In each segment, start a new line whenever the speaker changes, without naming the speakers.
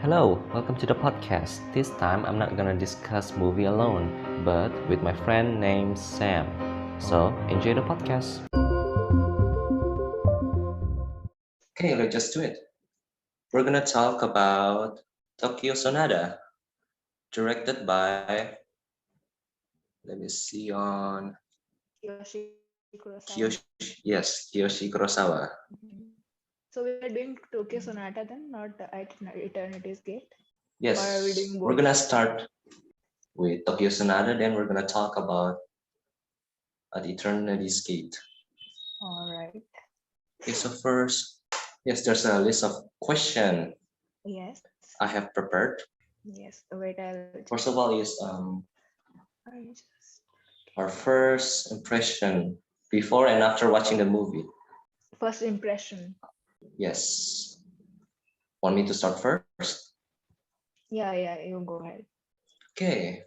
Hello, welcome to the podcast. This time I'm not gonna discuss movie alone, but with my friend named Sam. So enjoy the podcast. Okay, let's just do it. We're gonna talk about Tokyo Sonata, directed by, let me see on
Kiyoshi Kurosawa.
Kiyoshi Kurosawa.
So we are doing Tokyo Sonata then, not at Eternity's Gate?
Yes,
Or are we doing
we're
both?
gonna start with Tokyo Sonata, then we're gonna talk about the Eternity's Gate.
All right.
Okay, so first, yes, there's a list of questions
Yes.
I have prepared.
Yes. Wait, I'll
First of all is our first impression before and after watching the movie.
First impression.
Yes. Want me to start first?
Yeah, you go ahead.
Okay.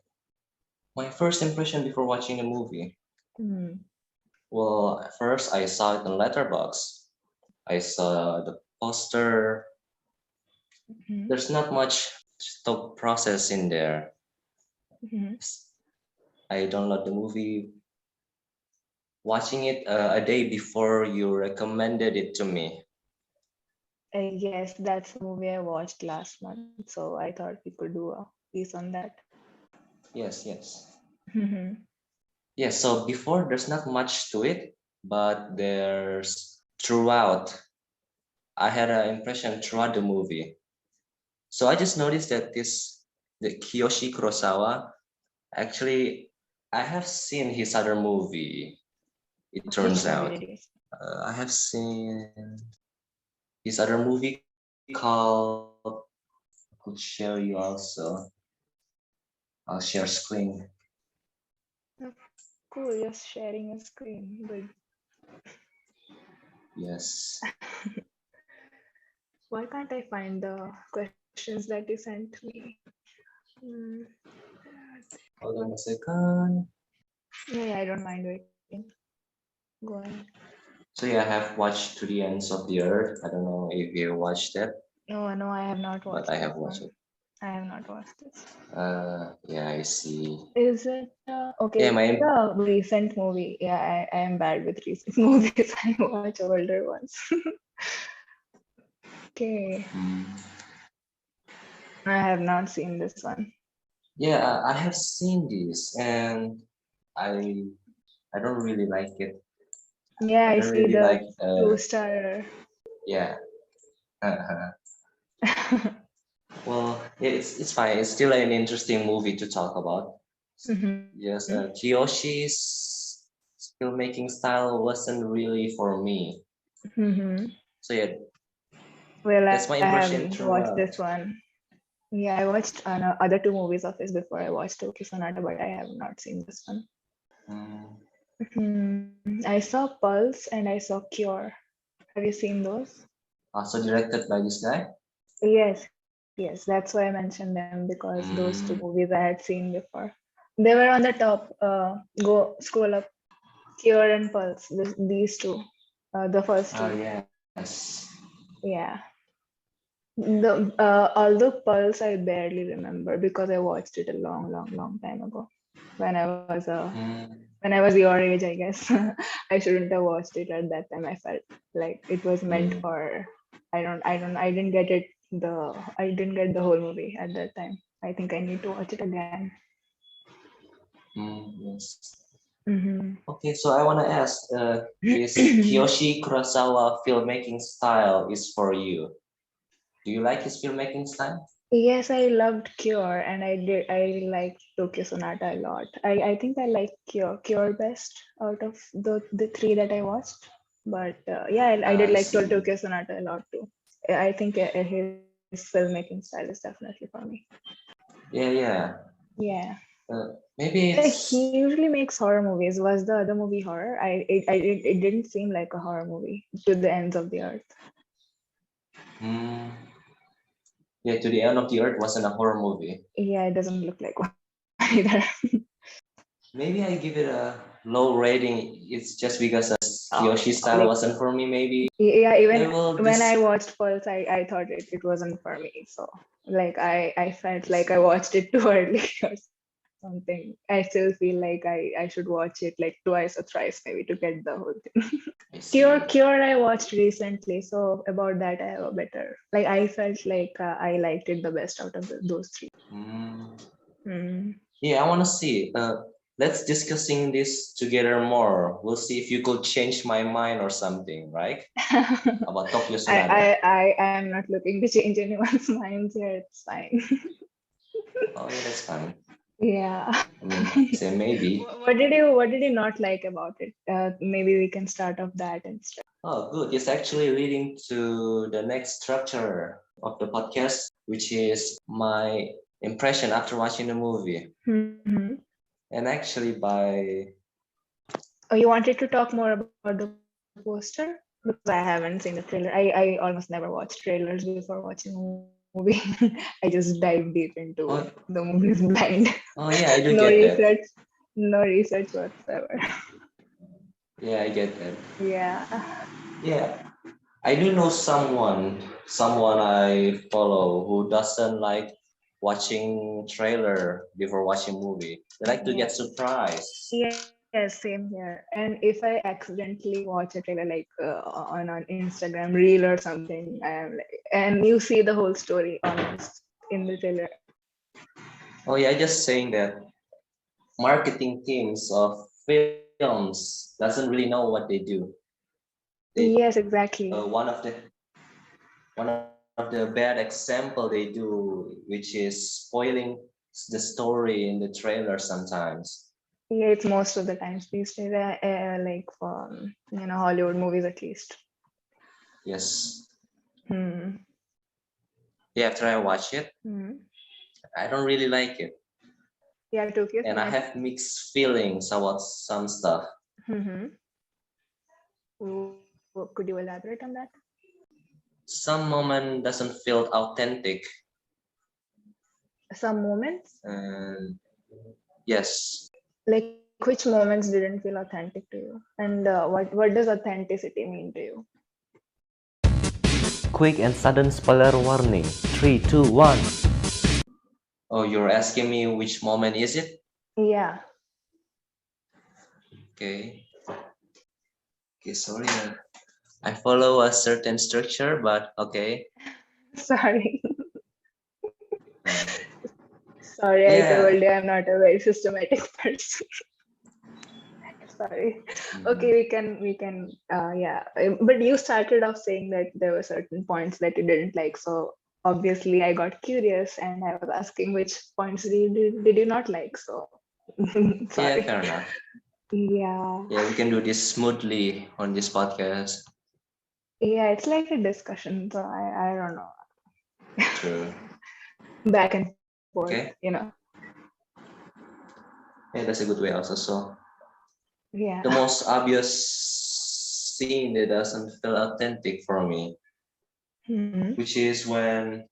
My first impression before watching the movie.
Hmm.
Well, at first I saw it on Letterboxd. I saw the poster. There's not much thought process in there. I download the movie, watching it a day before you recommended it to me.
Yes, that's the movie I watched last month. So I thought we could do a piece on that.
Yes. Yes, so before there's not much to it, but there's throughout. I had an impression throughout the movie. So I just noticed that the Kiyoshi Kurosawa, actually, I have seen his other movie, it turns
Which movie
out.
did you see?
I have seen his other movie called, I could show you also. I'll share screen.
Oh, cool, you're sharing a screen. Good.
Yes.
Why can't I find the questions that you sent me? Hmm.
Hold on a second.
Yeah, I don't mind waiting. Go ahead.
So yeah, I have watched To the Ends of the Earth. I don't know if you watched that,
No, I have not
but
watched
I
this
have watched
one.
it.
I have not watched this.
Yeah, I see.
Is it okay?
Yeah,
Is it
my
a recent movie? Yeah, I am bad with recent movies. I watch older ones. Okay, I have not seen this one.
yeah, I have seen this, and I I don't really like it.
Yeah,
I
I
don't
see
really
the
like.
2-star.
Yeah. Well, it's fine. It's still an interesting movie to talk about. Yes,
Mm-hmm.
Kiyoshi's filmmaking style wasn't really for me.
Mm-hmm.
So yeah,
Well, I
that's my impression
haven't watched
throughout.
this one. Yeah, I watched other two movies of his before I watched Tokyo Sonata, but I have not seen this one.
Mm.
I saw Pulse and I saw Cure. Have you seen those?
Also directed by this guy.
Yes. That's why I mentioned them because those two
Mm.
movies I had seen before. They were on the top. Go scroll up. Cure and Pulse. These two. The first
Oh
two.
yes.
Yeah. Although Pulse I barely remember because I watched it a long time ago when I was
Mm.
when I was your age, I guess. I shouldn't have watched it at that time. I felt like it was meant
Mm.
for. I didn't get it. I didn't get the whole movie at that time. I think I need to watch it again.
Yes.
Mm-hmm.
Okay, so I want to ask, is Kiyoshi Kurosawa filmmaking style is for you? Do you like his filmmaking style?
Yes, I loved Cure and I did. I liked Tokyo Sonata a lot. I think I like Cure best out of the three that I watched. But yeah, I did
I
like
see.
Tokyo Sonata a lot too. I think his filmmaking style is definitely for me.
Yeah.
Yeah.
Maybe
He
it's.
usually makes horror movies. Was the other movie horror? It didn't seem like a horror movie to the ends of the earth.
Mm, yeah, To the End of the Earth wasn't a horror movie.
Yeah, it doesn't look like one either.
Maybe I give it a low rating. It's just because Kyoshi style
like
wasn't for me, maybe.
yeah,
Yeah,
even
well,
when I
this.
watched Pulse, I thought it wasn't for me. So like I felt like I watched it too early or something. I still feel like I should watch it like twice or thrice maybe to get the whole thing.
I see.
Cure I watched recently, so about that I have a better like I felt like I liked it the best out of those three.
Mm,
Mm.
yeah, I want to see. Let's discussing this together more. We'll see if you could change my mind or something, right? About Tokyo Sonata.
I am not looking to change anyone's minds here. It's fine.
Oh yeah, that's fine.
Yeah.
I mean, say maybe.
What did you not like about it? Maybe we can start off that instead.
Oh, good. It's actually leading to the next structure of the podcast, which is my impression after watching the movie.
Mm-hmm.
And actually, by
Oh, you wanted to talk more about the poster? Because I haven't seen the trailer. I almost never watch trailers before watching a movie. I just dive deep into the
oh,
movies blind.
oh yeah,
No
I do get
research,
that.
no research whatsoever.
Yeah, I get that.
Yeah.
Yeah, I do know someone I follow who doesn't like watching trailer before watching movie. They like to get
Yeah.
surprised.
Yes, same here. And if I accidentally watch a trailer like on Instagram reel or something, I am like, and you see the whole story almost in the trailer.
Oh yeah, just saying that marketing teams of films doesn't really know what they do. They
Yes, exactly.
one of the bad example they do, which is spoiling the story in the trailer sometimes.
Yeah, it's most of the times these days, like for Hollywood movies at least.
Yes.
Hmm.
Yeah, after I watch it,
Hmm.
I don't really like it.
Yeah, Tokyo
And I
Sonata.
have mixed feelings about some stuff.
Mm-hmm. Could you elaborate on that?
Some moment doesn't feel authentic.
Some moments,
And yes,
like which moments didn't feel authentic to you, and what does authenticity mean to you?
Quick and sudden spoiler warning. 3, 2, 1.
oh, you're asking me which moment is it?
Yeah.
Okay. Okay, sorry. I follow a certain structure, but okay.
Sorry.
Uh,
Sorry, I
yeah.
told you I'm not a very systematic person. Sorry. Okay,
Mhm.
we can yeah. But you started off saying that there were certain points that you didn't like, so obviously I got curious and I was asking which points did you not like, so
Yeah,
sorry.
fair enough.
Yeah.
Yeah, we can do this smoothly on this podcast.
Yeah, it's like a discussion, so I don't know.
True.
Back and forth,
Okay. Yeah, that's a good way also. So
Yeah.
the most obvious scene that doesn't feel authentic for me,
Hmm.
which is when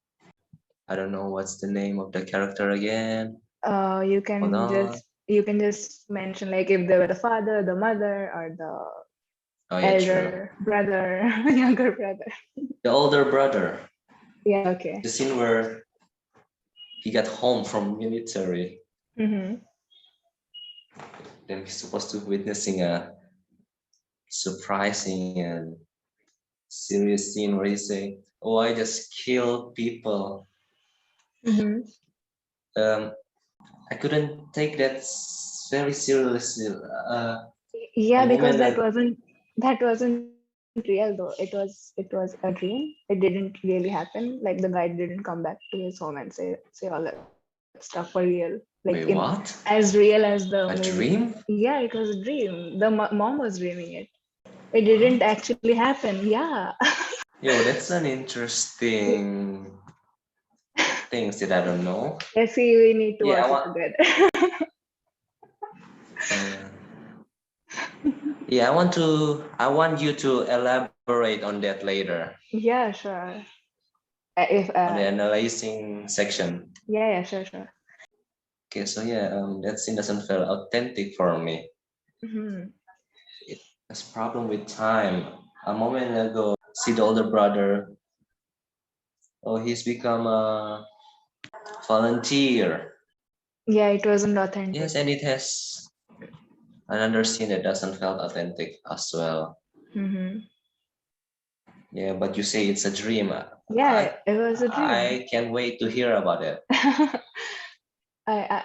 I don't know what's the name of the character again.
You
Hold
can
on.
just mention like if they were the father, the mother, or the
Oh yeah, true.
elder brother, younger brother.
The older brother.
Yeah, okay.
The scene where he got home from military.
Mm-hmm.
Then he's supposed to witnessing a surprising and serious scene where he say, "Oh, I just kill people."
Mm-hmm.
Um, I couldn't take that very seriously. The
Yeah, because
moment that
that wasn't real though. It was a dream. It didn't really happen. Like the guy didn't come back to his home and say all that stuff for real. Like in
wait,
as real
what?
as the movie.
A
Yeah, it
dream?
was a dream. The mom was dreaming it. It didn't
What?
actually happen. Yeah.
Yo, that's an interesting things that I don't know.
Let's see, we need to
Yeah,
watch it together.
uh, yeah, I want you to elaborate on that later
Yeah, sure. If
on the analyzing section.
Yeah, sure.
Okay, so yeah, that scene doesn't feel authentic for me.
Hmm.
There's problem with time. A moment ago, see the older brother. Oh, he's become a volunteer.
Yeah, it wasn't authentic.
Yes, and it has another scene that doesn't felt authentic as well.
Mm-hmm.
Yeah, but you say it's a dream.
Yeah, it was a dream.
I can't wait to hear about it.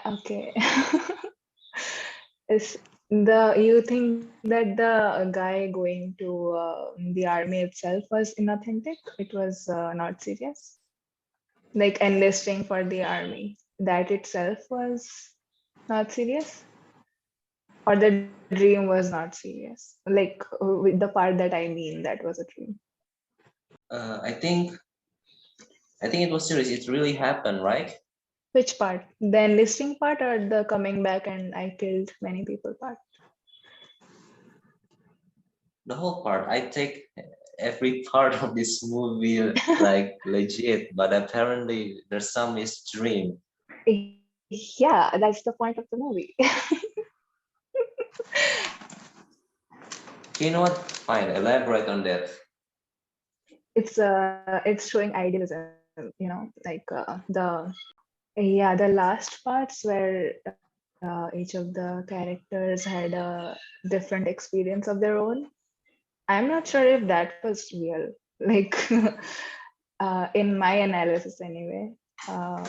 Okay. Is the you think that the guy going to the army itself was inauthentic? It was not serious. Like enlisting for the army, that itself was not serious, or the dream was not serious. Like with the part that I mean, that was a dream.
Uh, I think I think it was serious. It really happened, right?
Which part? The enlisting part or the coming back and I killed many people part?
The whole part. I take every part of this movie like legit, but apparently there's some is dream.
Yeah, that's the point of the movie.
You know what? Fine, elaborate on that.
It's showing idealism, like the last parts where each of the characters had a different experience of their own. I'm not sure if that was real, like in my analysis anyway. um,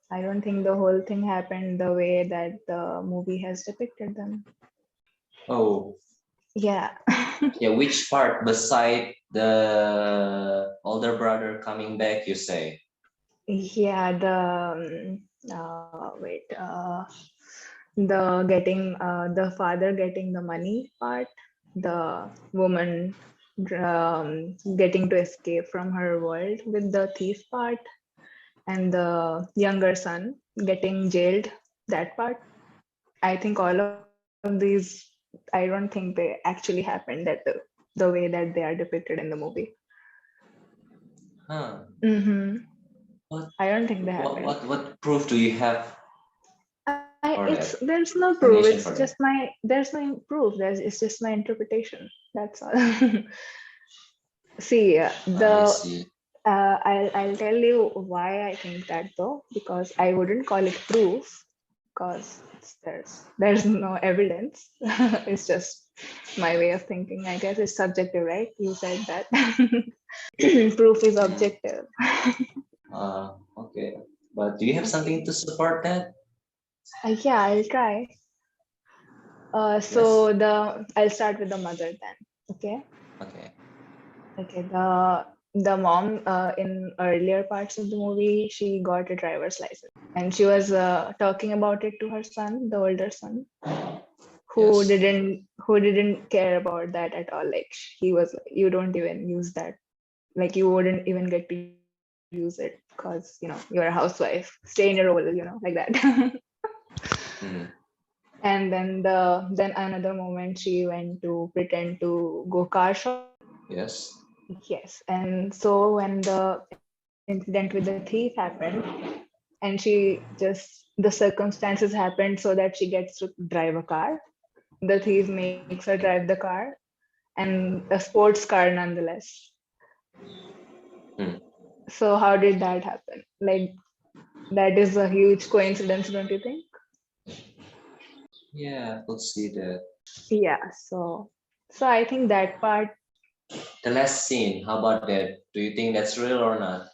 I don't think the whole thing happened the way that the movie has depicted them.
Oh,
Yeah.
yeah. Which part beside the older brother coming back? You say?
Yeah, wait, the father getting the money part, the woman getting to escape from her world with the thief part, and the younger son getting jailed, that part. I think all of these, I don't think they actually happened the way that they are depicted in the movie.
Huh?
Mm-hmm.
What?
I don't think they
What?
happened.
What proof do you have for
It's
that?
there's no proof.
Explanation
It's
for
just
that?
my there's no proof. It's just my interpretation. That's all. See,
I
the
see.
I'll tell you why I think that though, because I wouldn't call it proof, because there's no evidence. It's just my way of thinking. I guess it's subjective, right? You said that. Proof is
Mm.
objective.
Okay. But do you have something
Okay.
to support that?
Yeah, I'll try.
Yes.
So I'll start with the mother then. Okay.
Okay.
Okay. The mom in earlier parts of the movie, she got a driver's license, and she was talking about it to her son, the older son,
Yes.
who didn't care about that at all. Like he was, you don't even use that. Like you wouldn't even get to use it because you're a housewife. Stay in your role, like that.
Mm.
And then another moment she went to pretend to go car shopping.
Yes.
Yes, and so when the incident with the thief happened, and the circumstances happened so that she gets to drive a car, the thief makes her drive the car, and a sports car nonetheless.
Mm.
So how did that happen? Like that is a huge coincidence, don't you think?
Yeah, I could see that.
Yeah. So I think that part,
The last scene, how about that? Do you think that's real or not?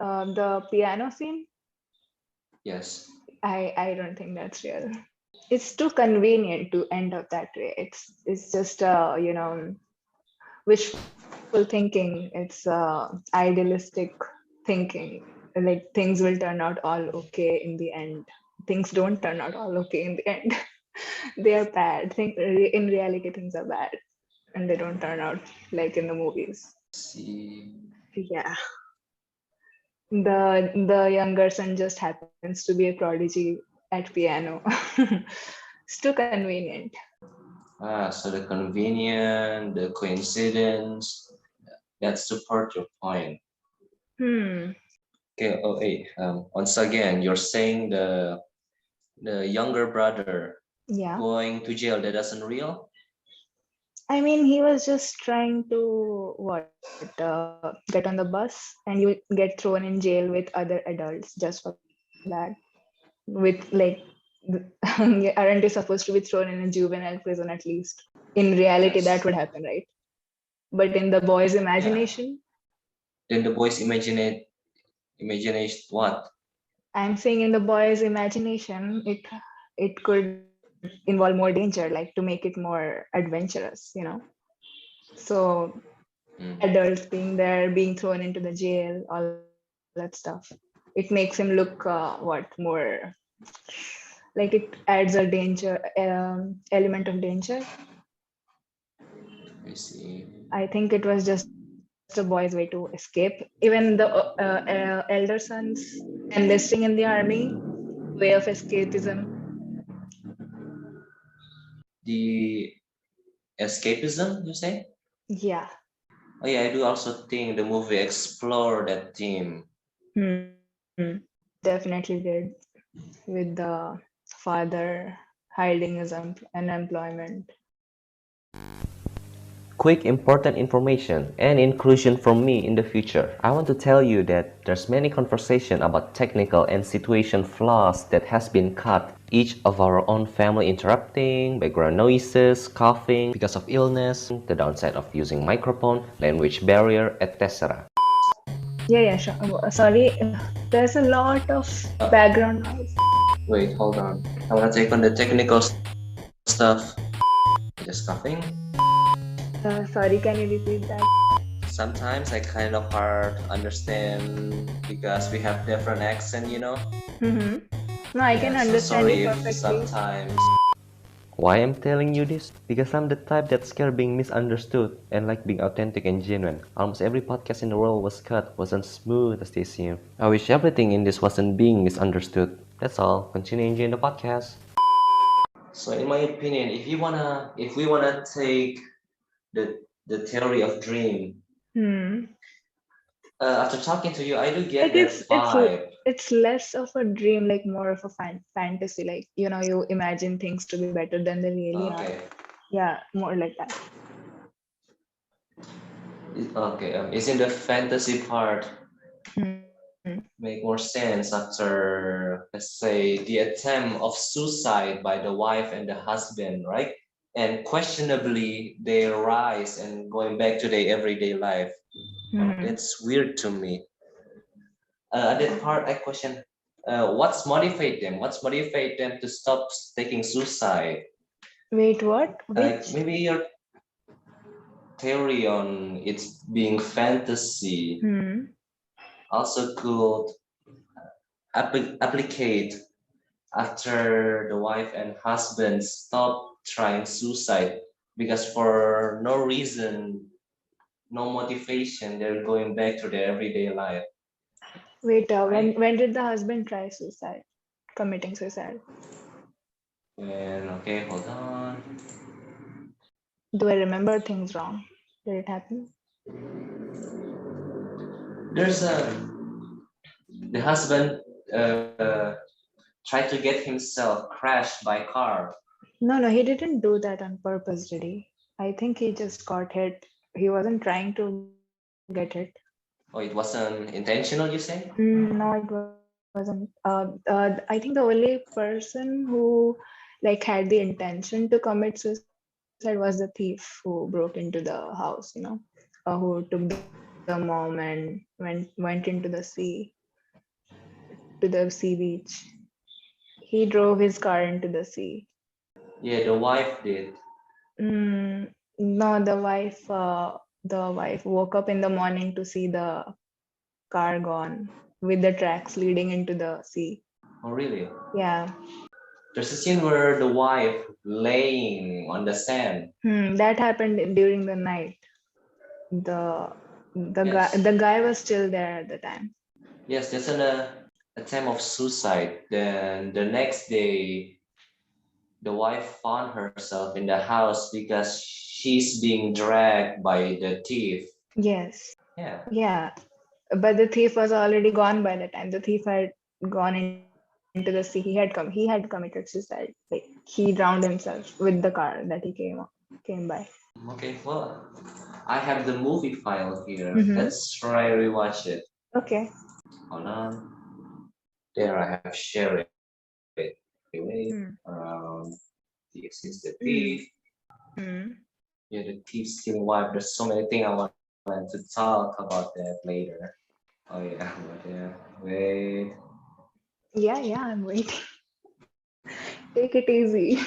the piano scene,
Yes.
I don't think that's real. It's too convenient to end up that way. It's just wishful thinking. It's idealistic thinking. Like things will turn out all okay in the end. Things don't turn out all okay in the end. They are bad. In reality, things are bad, and they don't turn out like in the movies.
See.
Yeah, the younger son just happens to be a prodigy at piano. It's too convenient.
So the convenience, the coincidence, that support your point.
Hmm.
Okay. Oh, hey. Once again, you're saying the younger brother
Yeah.
going to jail that doesn't real.
I mean, he was just trying to get on the bus, and you get thrown in jail with other adults just for that. With like, aren't you supposed to be thrown in a juvenile prison at least? In reality, that would
Yes.
happen, right? But in the boy's
Yeah.
imagination,
Then the boys imagine what?
I'm saying in the boy's imagination, it could involve more danger, like to make it more adventurous. So
Mm.
adults being there, being thrown into the jail, all that stuff. It makes him look more like it adds a danger element of danger.
I see.
I think it was just a boy's way to escape. Even the elder sons enlisting in the army, way of escapism.
The escapism, you say?
Yeah.
Oh yeah, I do also think the movie explore that theme.
Definitely did, with the father hiding his unemployment.
Quick important information and inclusion from me in the future. I want to tell you that there's many conversation about technical and situation flaws that has been cut. Each of our own family interrupting, background noises, coughing because of illness, the downside of using microphone, language barrier, etc.
Yeah, sure. Sorry, there's a lot of
Uh,
background noise.
Wait, hold on. I wanna take on the technical stuff. Just coughing.
Sorry, can you repeat that?
Sometimes I kind of hard understand because we have different accent.
Mm-hmm. No, I can
Yeah, so
understand you
sorry if
perfectly.
sometimes.
Why I'm telling you this? Because I'm the type that scared being misunderstood and like being authentic and genuine. Almost every podcast in the world was cut, wasn't smooth as they seem. I wish everything in this wasn't being misunderstood. That's all. Continue enjoying the podcast.
So in my opinion, if we wanna take the theory of dream,
Hmm.
after talking to you, I do get
Like
that vibe.
it's less of a dream, like more of a fantasy. Like you imagine things to be better than they really are.
Okay,
Yeah, more like that.
okay. Isn't the fantasy part
Hmm.
make more sense after, let's say, the attempt of suicide by the wife and the husband, right? And questionably, they rise and going back to their everyday life.
Hmm.
That's weird to me. That part, I question, what's motivate them to stop taking suicide?
Wait, what? Which?
Maybe your theory on it's being fantasy
Hmm.
also could applicate after the wife and husband stop trying suicide because for no reason, no motivation, they're going back to their everyday life,
Wait, when
right?
when did the husband try suicide? Committing suicide?
And okay, hold on.
Do I remember things wrong? Did it happen?
There's the husband uh, tried to get himself crashed by car.
No, he didn't do that on purpose, did he? I think he just got hit. He wasn't trying to get hit.
Oh, it wasn't intentional, you say?
No, it wasn't. I think the only person who like had the intention to commit suicide was the thief who broke into the house, who took the mom and went into the sea beach. He drove his car into the sea.
Yeah, the wife did.
No, the wife woke up in the morning to see the car gone with the tracks leading into the sea.
Oh, really?
Yeah.
There's a scene where the wife laying on the sand.
That happened during the night. The the guy
Yes.
the guy was still there at the time.
Yes, that's an attempt of suicide. Then the next day, the wife found herself in the house because she's being dragged by the thief.
Yes.
Yeah.
Yeah. But the thief was already gone by the time. The thief had gone into the sea. He had committed suicide. Like he drowned himself with the car that he came by.
Okay, well, I have the movie file here.
Mm-hmm.
Let's try rewatch it.
Okay.
Hold on. There I have share it. Wait,
Mm.
the exists the
Mm.
thief.
Mm.
Yeah, the thief stealing wife. There's so many things I want to talk about that later. Oh yeah, but yeah. Wait.
Yeah, I'm waiting. Take it easy.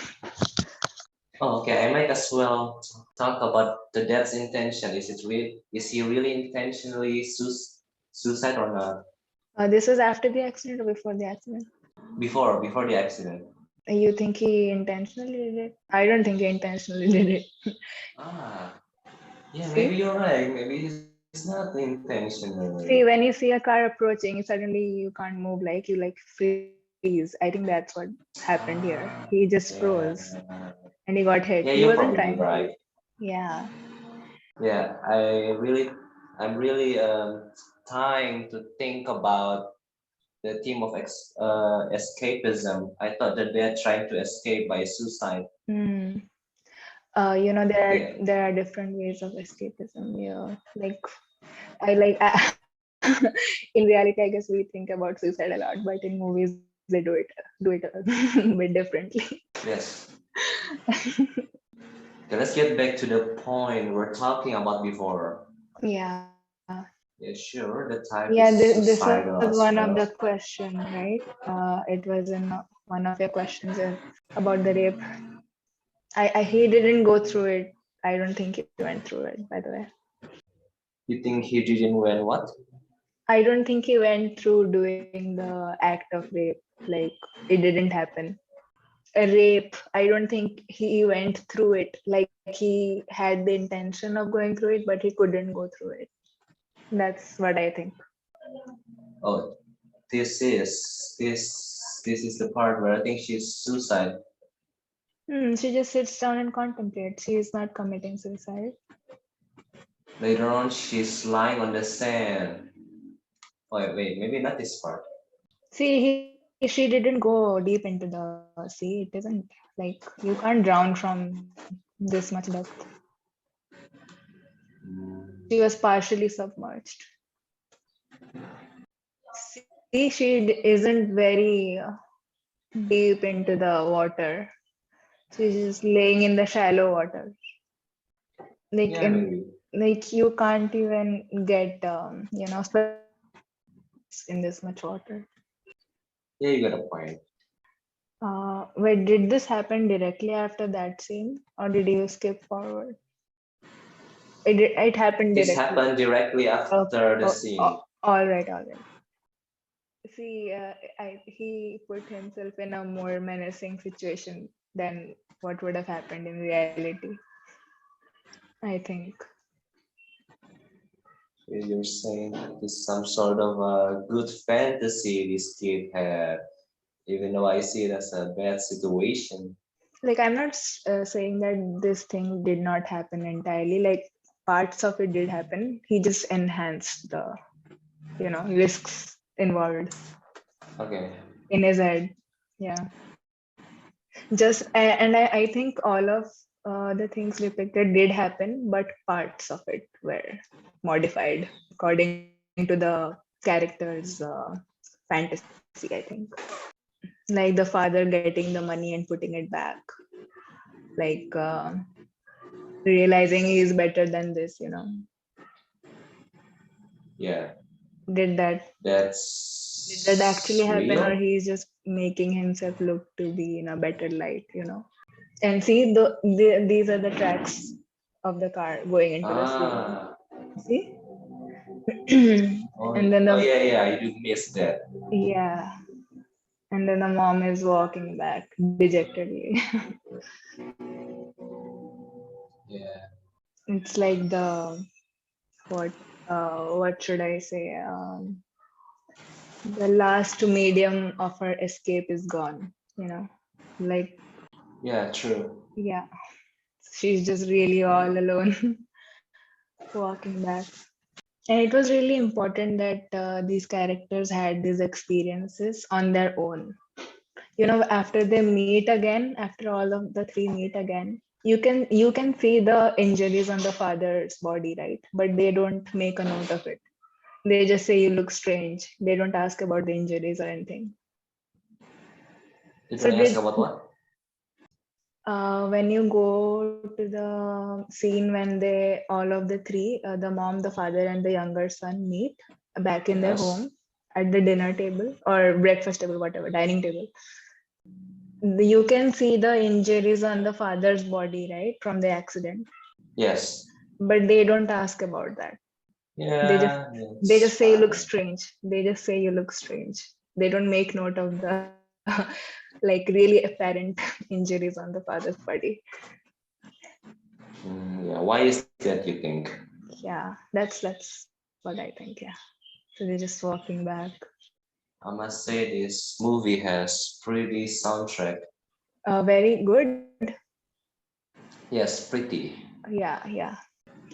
Oh, okay. I might as well talk about the death's intention. Is he really intentionally suicide or not?
This was after the accident or before the accident?
Before the accident.
You think he intentionally did it? I don't think he intentionally did it.
Ah, yeah. Maybe
See?
you're right. Maybe it's not intentionally.
See, when you see a car approaching, suddenly you can't move, like you like freeze. I think that's what happened here. He
Ah,
just froze
yeah.
and he got hit.
Yeah,
He
you're
wasn't
probably
trying
right.
to. Yeah.
Yeah, I'm really trying to think about the theme of escapism. I thought that they're trying to escape by suicide.
Hmm. You know,
Yeah.
there are different ways of escapism. Yeah. Like I like in reality, I guess we think about suicide a lot, but in movies they do it a bit differently.
Yes. Okay, let's get back to the point we're talking about before.
Yeah.
Yeah, sure. The type
Yeah,
is
this was
suicidal
one
as
of the
well.
question, right? It was in one of your questions about the rape. I he didn't go through it. I don't think he went through it, by the way.
You think he didn't win what?
I don't think he went through doing the act of rape. Like it didn't happen. A rape, I don't think he went through it. Like he had the intention of going through it, but he couldn't go through it. That's what I think.
Oh, this is the part where I think she's suicide.
She just sits down and contemplates. She is not committing suicide.
Later on, she's lying on the sand. Oh, wait, maybe not this part.
See, she didn't go deep into the sea. It isn't like you can't drown from this much depth.
Mm,
She was partially submerged. See, isn't very deep into the water. She's just laying in the shallow water. Like
yeah,
in
maybe.
like you can't even get splashing in this much water.
Yeah, you got a point.
Wait, did this happen directly after that scene, or did you skip forward? It happened
This
directly.
happened directly
Okay.
after the scene.
All right, all right. See, he put himself in a more menacing situation than what would have happened in reality. I think.
You're saying it's some sort of a good fantasy this kid had, even though I see it as a bad situation.
Like, I'm not saying that this thing did not happen entirely. Like, parts of it did happen. He just enhanced the, risks involved
Okay.
in his head. Yeah. And I think all of the things depicted did happen, but parts of it were modified according to the character's fantasy, I think. Like the father getting the money and putting it back, like realizing he is better than this.
Yeah.
Did that did that actually
That's
happen, or
real.
he's just making himself look to be in a better light? And see, these are the tracks of the car going into the sea.
Ah.
See?
Oh,
And then
oh yeah, yeah. I do miss that.
yeah, and then the mom is walking back dejectedly.
Yeah.
It's like the what what should I say? The last medium of her escape is gone. Like
Yeah. True.
yeah, she's just really all alone walking back. And it was really important that these characters had these experiences on their own. After they meet again, after all of the three meet again, you can see the injuries on the father's body, right? But they don't make a note of it. They just say you look strange. They don't ask about the injuries or anything.
You
So
don't ask
they,
about what?
when you go to the scene when they all of the three, the mom, the father, and the younger son meet back in their
Yes.
home at the dinner table or breakfast table, whatever, dining table. You can see the injuries on the father's body, right, from the accident,
Yes.
but they don't ask about that. They just
Yeah,
they
it's
just say you look
fine.
strange. They just say you look strange. They don't make note of the like really apparent injuries on the father's body.
Yeah. Why is that, you think?
Yeah, that's what I think. Yeah. So they're just walking back.
I must say this movie has pretty soundtrack.
Very good.
Yes, pretty.
Yeah.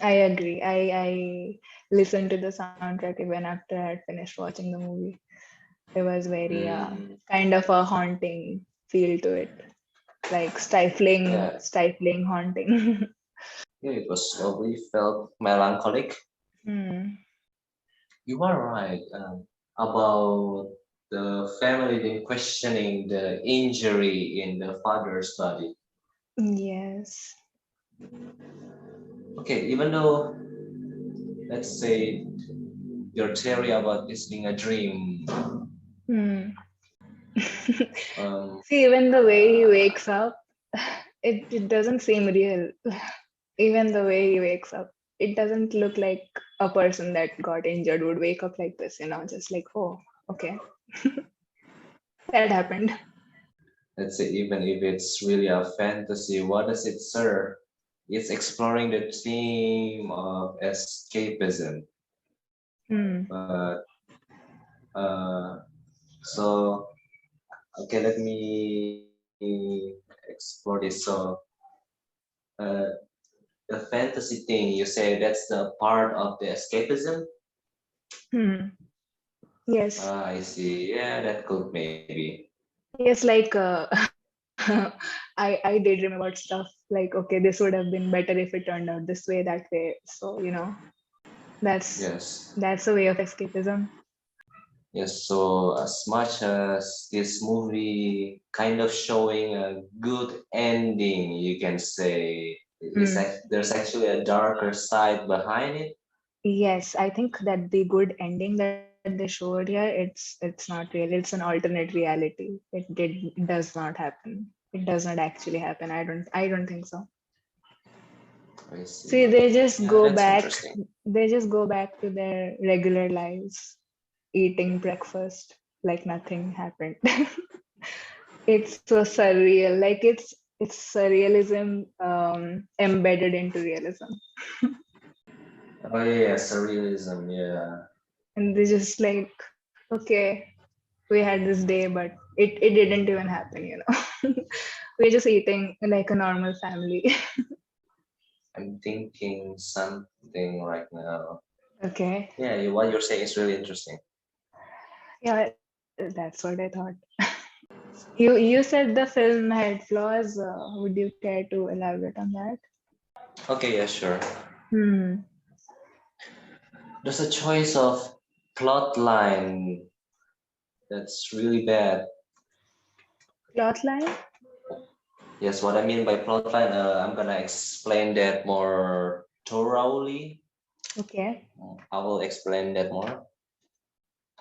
I agree. I listened to the soundtrack even after I had finished watching the movie. It was very
Mm,
kind of a haunting feel to it, like
yeah,
stifling, haunting.
yeah, it was probably felt melancholic.
Hmm.
You are right about the family then questioning the injury in the father's body.
Yes.
Okay, even though, let's say, your theory about this being a dream,
Hmm.
um,
See, even the way he wakes up, it doesn't seem real. Even the way he wakes up, it doesn't look like a person that got injured would wake up like this, just like, oh, okay, that happened.
let's say, even if it's really a fantasy, what does it serve? It's exploring the theme of escapism.
Hmm.
But so, okay, let me explore this. So, uh, the fantasy thing, you say that's the part of the escapism?
Hmm. Yes.
Ah, I see. Yeah, that could maybe.
Yes, like I did dream about stuff like, okay, this would have been better if it turned out this way, that way. So, that's
Yes.
that's a way of escapism.
Yes, so as much as this movie kind of showing a good ending, you can say,
Hmm.
there's actually a darker side behind it.
Yes, I think that the good ending that they showed here, it's not real. It's an alternate reality. It does not happen. It does not actually happen. I don't think so.
I
See,
see.
they just
Yeah,
go
that's
back.
interesting.
They just go back to their regular lives, eating breakfast like nothing happened. It's so surreal. Like it's surrealism embedded into realism,
Oh yeah, surrealism, yeah.
and they just like, okay, we had this day, but it didn't even happen. We're just eating like a normal family.
I'm thinking something right now.
Okay.
Yeah, what you're saying is really interesting.
Yeah, that's what I thought. You said the film had flaws. Would you care to elaborate on that?
Okay, yeah, sure.
Hmm.
There's a choice of plot line that's really bad.
Plot line?
Yes, what I mean by plotline, I'm gonna explain that more thoroughly.
Okay.
I will explain that more.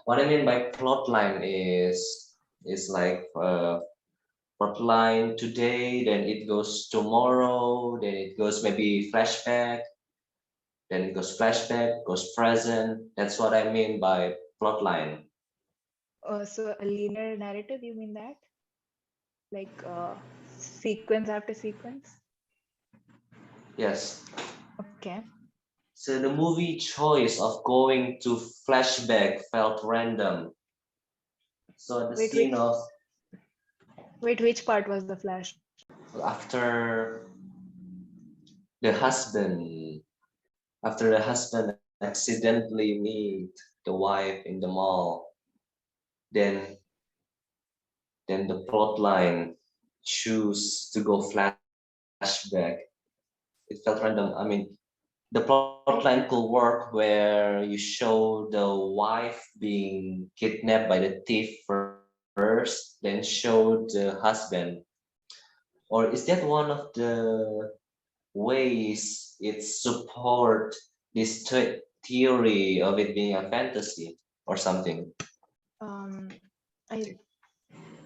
What I mean by plotline is like plotline today, then it goes tomorrow, then it goes maybe flashback, then it goes flashback, goes present. That's what I mean by plotline.
So a linear narrative, you mean that? Like sequence after sequence?
Yes.
Okay.
So the movie choice of going to flashback felt random. So the
Wait,
scene
which
of
which part was the flash?
after the husband after the husband accidentally meet the wife in the mall, then then the plot line choose to go flashback. flashback. It felt random. I mean, the plotline could work where you show the wife being kidnapped by the thief first, then show the husband. Or is that one of the ways it support this theory of it being a fantasy or something?
Um, I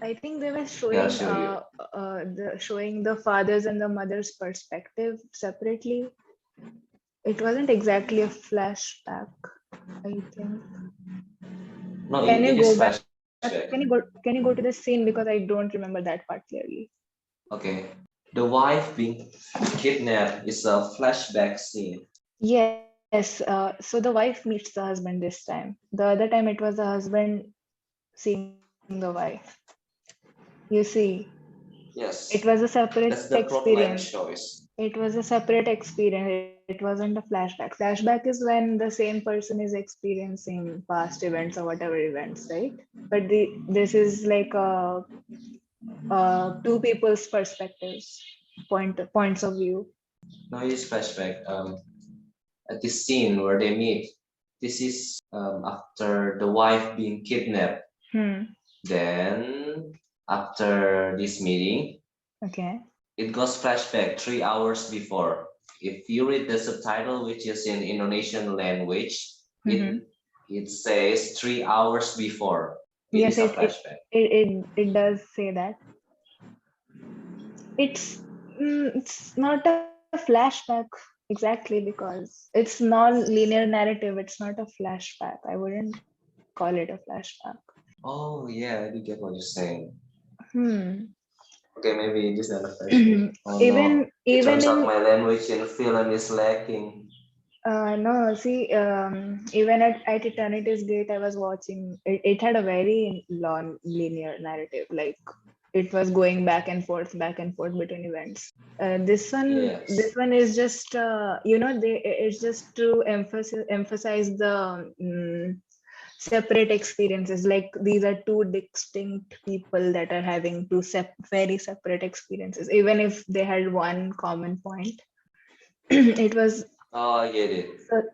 I think they were
Okay, I'll
showing
show you.
showing the father's and the mother's perspective separately. It wasn't exactly a flashback, I think.
No,
Can you
it
go
is
back?
flashback.
Can you go to the scene because I don't remember that part clearly.
Okay. The wife being kidnapped is a flashback scene.
Yes. So the wife meets the husband this time. The other time it was the husband seeing the wife. You see, it was a
Yes,
separate
that's the
experience.
plotline choice.
It was a separate experience. It wasn't a flashback. Flashback is when the same person is experiencing past events or whatever events, right? But this is like two people's perspectives, points of view.
No, it is flashback. At this scene where they meet, this is after the wife being kidnapped.
Hmm.
Then after this meeting,
Okay.
it goes flashback 3 hours before. If you read the subtitle, which is in Indonesian language,
Mm-hmm.
it says 3 hours before. It
Yes,
is a flashback.
it does say that. It's not a flashback exactly because it's non-linear narrative. It's not a flashback. I wouldn't call it a flashback.
Oh yeah, I do get what you're saying.
Hmm.
Okay, maybe it is not a flashback. Oh no, it
Even
turns out
in
my language in film is lacking.
no, see, even at Eternity's Gate, I was watching. It had a very long linear narrative. Like it was going back and forth between events. This
Yes.
one is just it's just to emphasize the separate experiences. Like these are two distinct people that are having two very separate experiences, even if they had one common point. It was
Oh, I get it.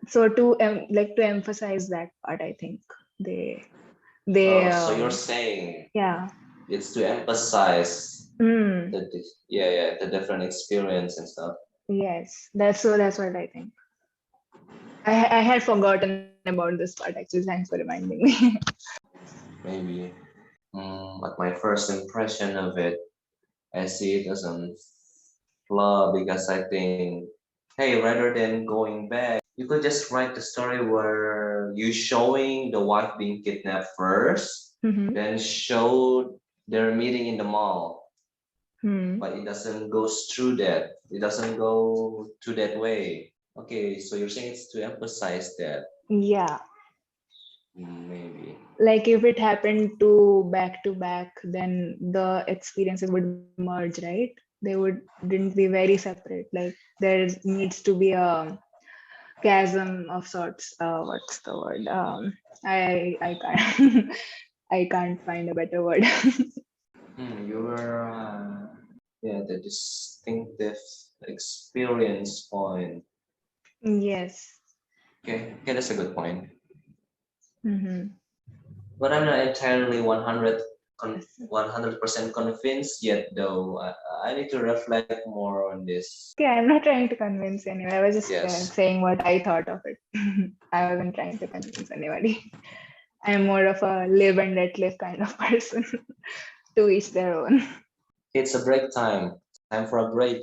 so to like to emphasize that part. I think they
Oh, so you're saying
yeah.
it's to emphasize
Mm,
the different experience and stuff.
yes, that's what I think. I had forgotten about this part actually. Thanks for reminding me.
Maybe. But my first impression of it, I see it as a flaw because I think, hey, rather than going back, you could just write the story where you showing the wife being kidnapped first,
Mm-hmm.
then show their meeting in the mall.
Hmm.
But it doesn't go through that. It doesn't go to that way. Okay, so you're saying it's to emphasize that.
Yeah,
Maybe.
like if it happened to back, then the experiences would merge, right? They wouldn't be very separate. Like there needs to be a chasm of sorts. What's the word? I can't I can't find a better word.
Your the distinctive experience point.
Yes.
Okay, that's a good point.
Mm-hmm.
But I'm not entirely 100% convinced yet, though. I need to reflect more on this.
Okay, I'm not trying to convince anyone. I was just
Yes.
saying what I thought of it. I wasn't trying to convince anybody. I'm more of a live and let live kind of person. To each their own.
It's a break time. Time for a break.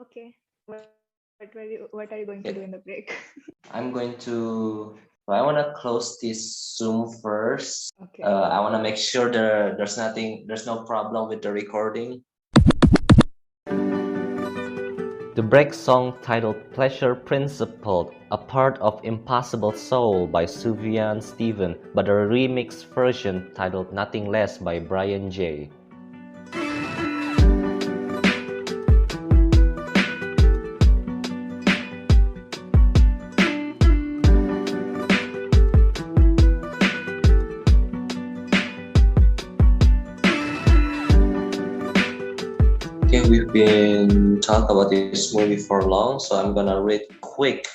Okay. What are you going to do
Yeah,
in the break?
I'm going to. I want to close this Zoom first.
Okay.
I want to make sure there's no problem with the recording.
The break song titled Pleasure Principle, a part of Impossible Soul by Sufjan Stevens, but a remix version titled Nothing Less by Brian J.
Okay, we've been talking about this movie for long, so I'm gonna read quick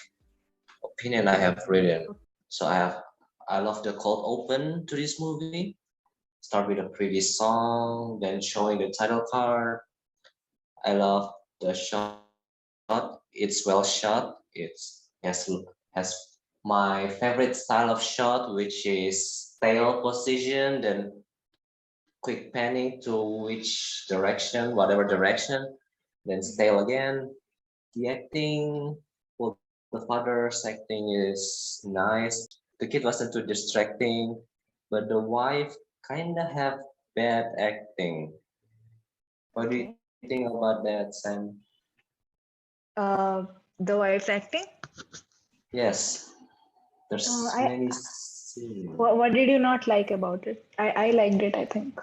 opinion I have written. So I love the cold open to this movie. Start with a pretty song, then showing the title card. I love the shot. It's well shot. Has my favorite style of shot, which is tail position, then quick panning to which direction, whatever direction, then tail again. The acting, well, the father's acting is nice. The kid wasn't too distracting, but the wife kinda have bad acting. What do you
Okay.
think about that, Sam?
Uh, the wife's acting.
Yes, there's
I
many scenes.
what did you not like about it? I liked it, I think.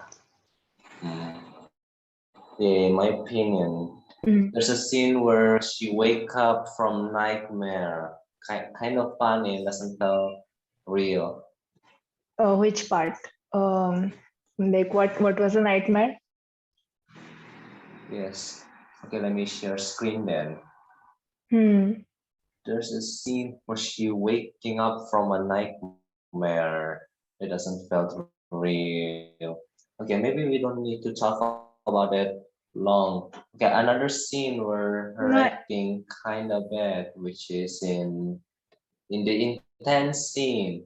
Yeah, in my opinion,
Mm.
there's a scene where she wake up from nightmare. Kind of funny and doesn't feel real.
Which part? Like what was a nightmare?
Yes. Okay, let me share screen then.
Hmm.
There's a scene where she waking up from a nightmare. It doesn't felt real. Okay, maybe we don't need to talk about that long. Okay, another scene where her acting
No.
kinda bad, which is in the intense scene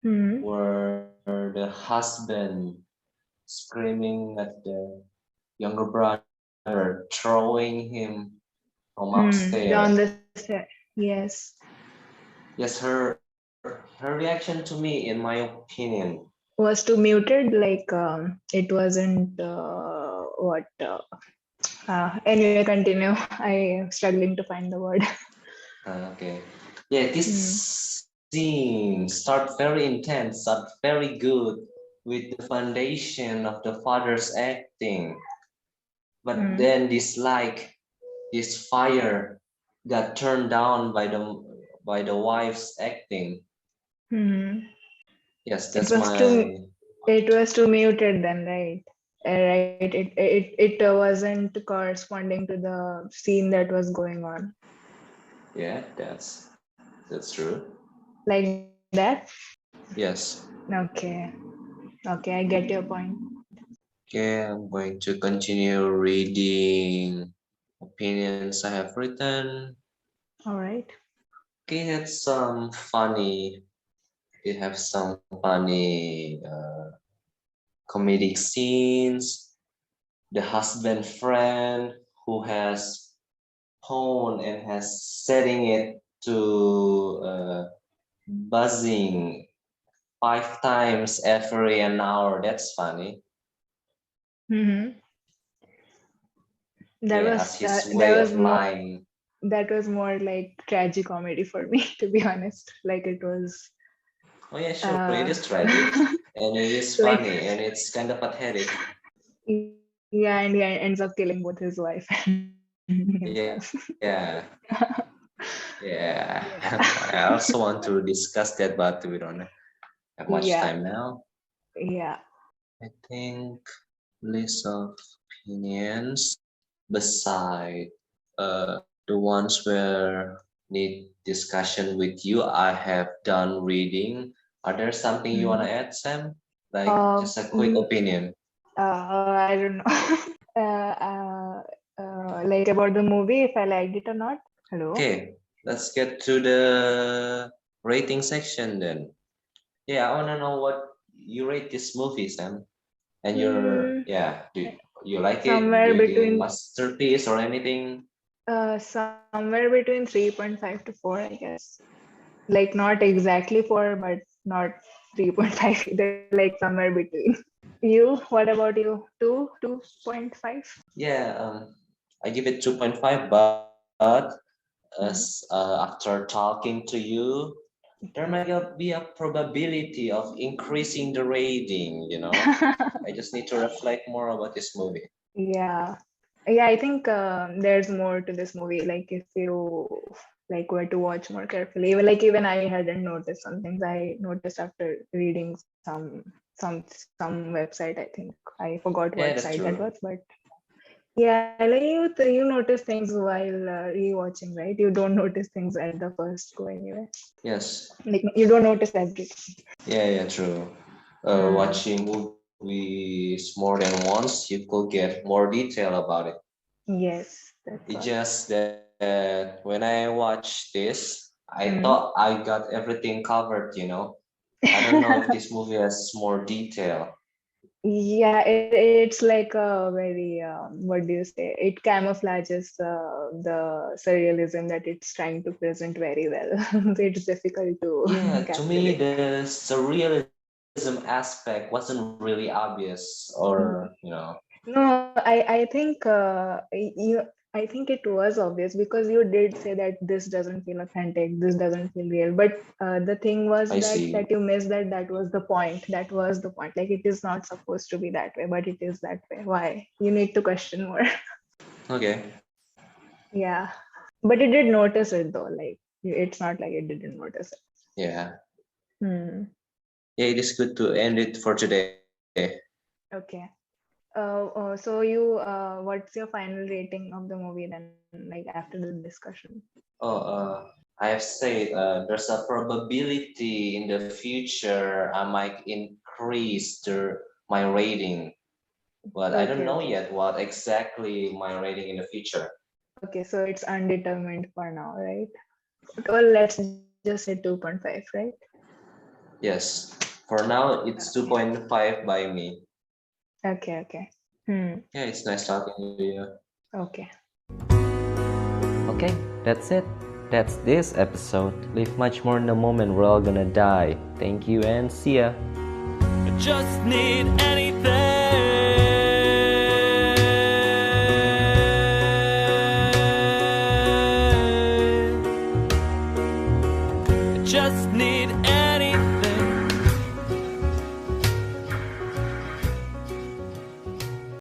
Hmm.
where the husband screaming at the younger brother, throwing him from upstairs.
On the set. Yes.
Yes, her reaction to me, in my opinion,
Was too muted. Like it wasn't. What? Anyway, continue. I am struggling to find the word.
okay, yeah,
Hmm.
this scene start very intense, start very good with the foundation of the father's acting, but
Hmm.
then this fire got turned down by the wife's acting.
Hmm.
Yes,
It
that's
was too.
my
It was too muted then, right? Right. It wasn't corresponding to the scene that was going on.
yeah, that's true.
Like that.
Yes.
Okay. Okay, I get your point.
Okay, I'm going to continue reading opinions I have written.
All right.
Okay, that's some funny. It have some funny comedic scenes. The husband friend who has phone and has setting it to buzzing 5 times every an hour. That's funny.
Mm-hmm. That
Yeah, as
was
his
that
way
was
of
more
lying.
that was more like tragic comedy for me, to be honest. Like it was
Oh yeah, sure. It
uh
is tragic and it is
like
funny and it's kind of pathetic.
yeah, and he ends up killing both his wife and himself.
Yeah, yeah.
Yeah.
I also want to discuss that, but we don't have much
Yeah.
time now.
Yeah.
I think list of opinions beside the ones where need discussion with you. I have done reading. Are there something you want
Mm.
to add, Sam? Like
Uh,
just a quick
mm,
opinion.
I don't know. Like about the movie, if I liked it or not. Hello.
Okay, let's get to the rating section then. Yeah, I wanna know what you rate this movie, Sam. And
Mm,
do you like it? Do
somewhere
you think
between
masterpiece or anything?
somewhere between 3.5 to 4, I guess. Like not exactly 4, but not 3.5 either, like somewhere between. You, what about you? 2, 2.5?
Yeah, I give it 2.5, but as
Mm.
after talking to you, there might be a probability of increasing the rating, you know. I just need to reflect more about this movie.
Yeah. Yeah, I think there's more to this movie. Like if you like were to watch more carefully, even I hadn't noticed some things. I noticed after reading some website. I think I forgot
Yeah,
what
that's
site that
true.
was, but Yeah, like you notice things while rewatching, right? You don't notice things at the first go anyway.
Yes.
Like you don't notice everything.
Yeah, true.
Hmm.
Watching movies more than once, you could get more detail about it.
Yes, that's
It's
what.
just that when I watched this, I thought
Hmm.
I got everything covered. I don't know if this movie has more detail.
Yeah, it's like a very what do you say? It camouflages the surrealism that it's trying to present very well. It's difficult to
Yeah, to me,
encapsulate.
the surrealism aspect wasn't really obvious, or.
No, I think I think it was obvious because you did say that this doesn't feel authentic, this doesn't feel real. But the thing was
I
that
see.
you missed that was the point. That was the point. Like it is not supposed to be that way, but it is that way. Why? You need to question more.
Okay.
Yeah. But it did notice it though. Like it's not like it didn't notice it.
Yeah.
Hmm.
Yeah, it is good to end it for today.
Okay. So what's your final rating of the movie then? Like after the discussion?
Oh, I have said there's a probability in the future I might increase my rating, but I don't
Okay,
know
okay.
yet what exactly my rating in the future.
Okay, so it's undetermined for now, right? Well, let's just say 2.5, right?
Yes. For now, it's
Okay,
2.5 by me.
okay, okay. Hmm.
Yeah, it's nice talking to you.
Okay.
Okay, that's it. That's this episode. Live much more in the moment, we're all gonna die. Thank you and see ya.
I just need anything